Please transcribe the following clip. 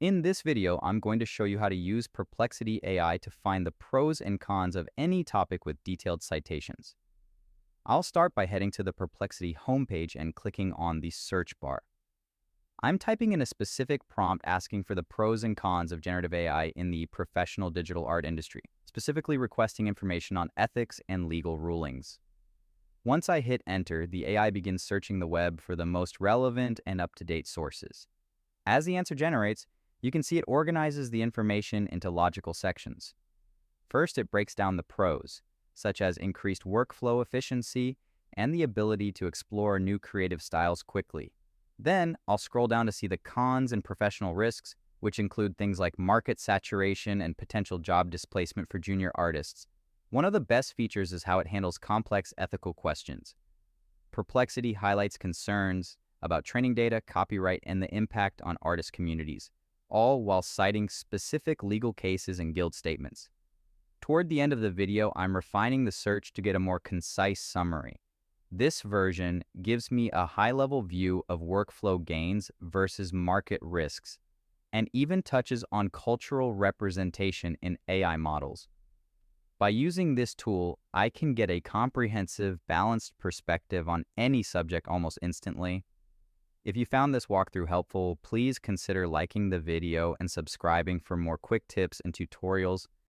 In this video, I'm going to show you how to use Perplexity AI to find the pros and cons of any topic with detailed citations. I'll start by heading to the Perplexity homepage and clicking on the search bar. I'm typing in a specific prompt asking for the pros and cons of generative AI in the professional digital art industry, specifically requesting information on ethics and legal rulings. Once I hit enter, the AI begins searching the web for the most relevant and up-to-date sources. As the answer generates, you can see it organizes the information into logical sections. First, it breaks down the pros, such as increased workflow efficiency and the ability to explore new creative styles quickly. Then, I'll scroll down to see the cons and professional risks, which include things like market saturation and potential job displacement for junior artists. One of the best features is how it handles complex ethical questions. Perplexity highlights concerns about training data, copyright, and the impact on artist communities, all while citing specific legal cases and guild statements. Toward the end of the video, I'm refining the search to get a more concise summary. This version gives me a high-level view of workflow gains versus market risks, and even touches on cultural representation in AI models. By using this tool, I can get a comprehensive, balanced perspective on any subject almost instantly. If you found this walkthrough helpful, please consider liking the video and subscribing for more quick tips and tutorials